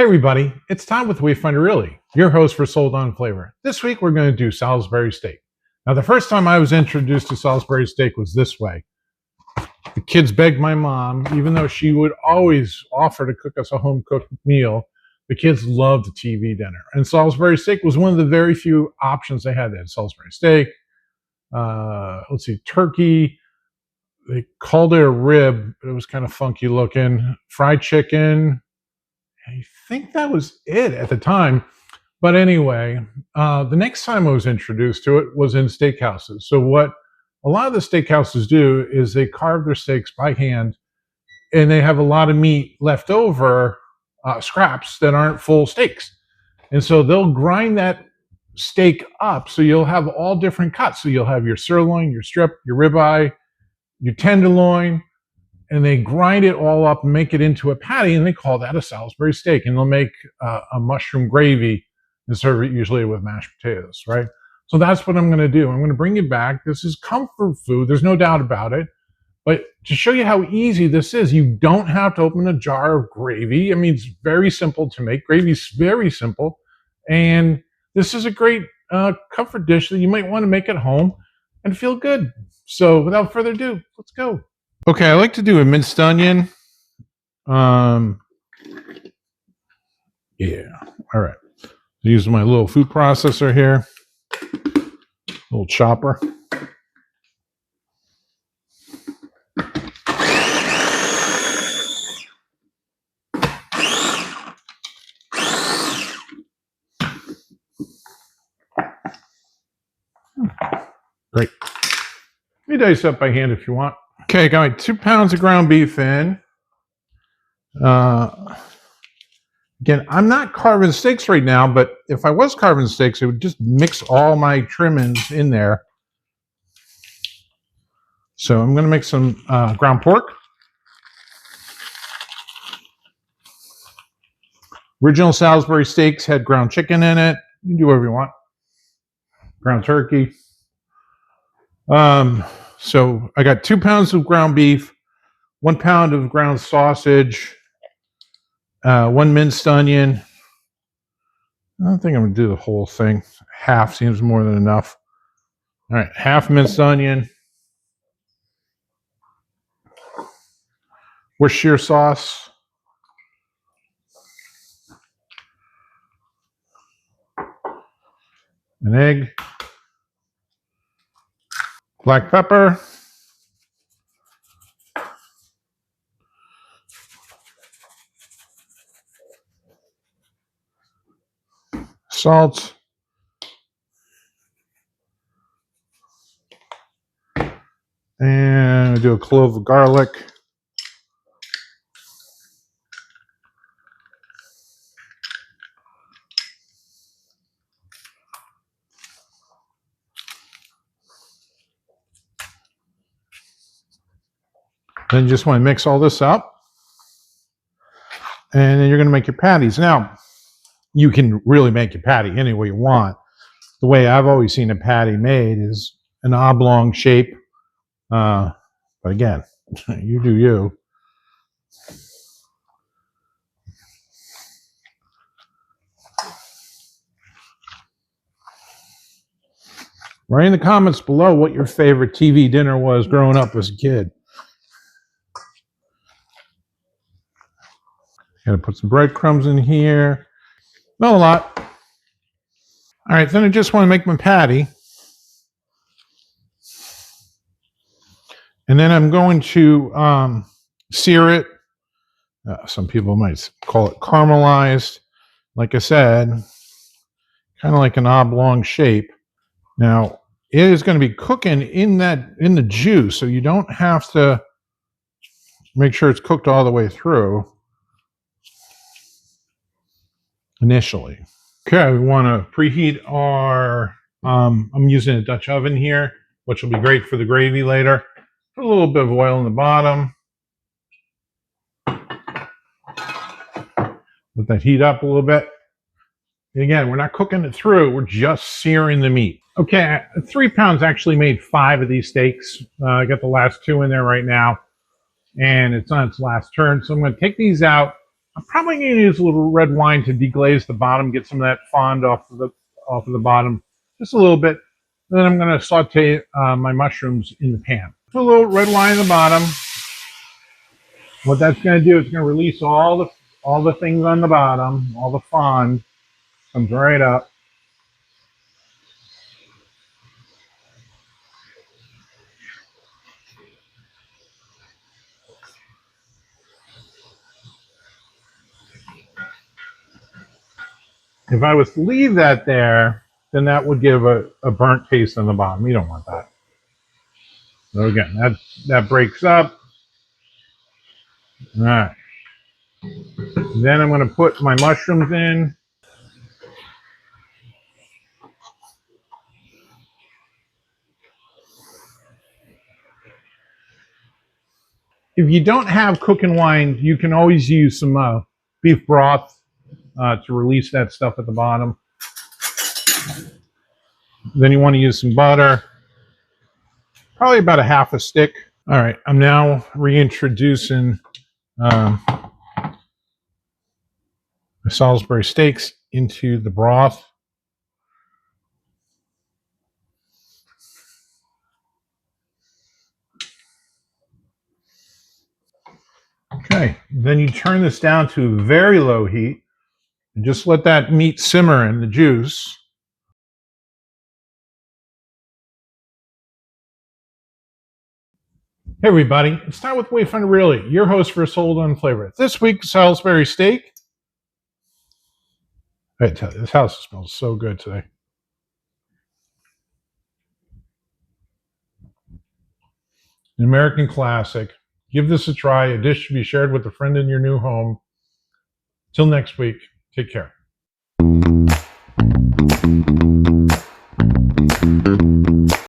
Hey everybody, it's Tom with Wayfinder Really, your host for Sold on Flavor. This week we're going to do Salisbury Steak. Now the first time I was introduced to Salisbury Steak was this way. The kids begged my mom, even though she would always offer to cook us a home-cooked meal, the kids loved the TV dinner. And Salisbury Steak was one of the very few options they had. They had Salisbury Steak, turkey. They called it a rib, but it was kind of funky looking. Fried chicken. I think that was it at the time. But anyway, the next time I was introduced to it was in steakhouses. So what a lot of the steakhouses do is they carve their steaks by hand, and they have a lot of meat left over, scraps that aren't full steaks. And so they'll grind that steak up so you'll have all different cuts. So you'll have your sirloin, your strip, your ribeye, your tenderloin, and they grind it all up and make it into a patty, and they call that a Salisbury steak. And they'll make a mushroom gravy and serve it usually with mashed potatoes, right? So that's what I'm going to do. I'm going to bring you back. This is comfort food. There's no doubt about it. But to show you how easy this is, you don't have to open a jar of gravy. I mean, it's very simple to make. Gravy's very simple. And this is a great comfort dish that you might want to make at home and feel good. So without further ado, let's go. Okay, I like to do a minced onion. Yeah, all right. Use my little food processor here, little chopper. Great. You dice up by hand if you want. Okay, got my 2 pounds of ground beef in. Again, I'm not carving steaks right now, but if I was carving steaks, it would just mix all my trimmings in there. So I'm going to make some ground pork. Original Salisbury steaks had ground chicken in it. You can do whatever you want. Ground turkey. So I got 2 pounds of ground beef, 1 pound of ground sausage, 1 minced onion. I don't think I'm going to do the whole thing. Half seems more than enough. All right, half minced onion. Worcestershire sauce. An egg. Black pepper. Salt. And I do a clove of garlic. Then you just want to mix all this up. And then you're going to make your patties. Now, you can really make your patty any way you want. The way I've always seen a patty made is an oblong shape. But again, you do you. Write in the comments below what your favorite TV dinner was growing up as a kid. Gotta put some breadcrumbs in here. Not a lot. All right, then I just want to make my patty. And then I'm going to sear it. Some people might call it caramelized. Like I said, kind of like an oblong shape. Now, it is going to be cooking in the juice, so you don't have to make sure it's cooked all the way through initially. Okay, we want to preheat our, I'm using a Dutch oven here, which will be great for the gravy later. Put a little bit of oil in the bottom. Let that heat up a little bit. And again, we're not cooking it through, we're just searing the meat. Okay, 3 pounds actually made 5 of these steaks. I got the last 2 in there right now, and it's on its last turn. So I'm going to take these out I'm probably going to use a little red wine to deglaze the bottom, get some of that fond off of the bottom, just a little bit. Then I'm going to saute my mushrooms in the pan. Put a little red wine in the bottom. What that's going to do is going to release all the things on the bottom, all the fond comes right up. If I was to leave that there, then that would give a burnt taste on the bottom. You don't want that. So again, that breaks up. All right. Then I'm going to put my mushrooms in. If you don't have cooking wine, you can always use some beef broth to release that stuff at the bottom. Then you want to use some butter, probably about a half a stick. All right, I'm now reintroducing the Salisbury steaks into the broth. Okay, then you turn this down to a very low heat and just let that meat simmer in the juice. Hey everybody, it's time with Wayfinder Really, your host for Soul on Flavor. This week, Salisbury steak. I tell you, this house smells so good today. An American classic. Give this a try. A dish to be shared with a friend in your new home. Till next week, take care.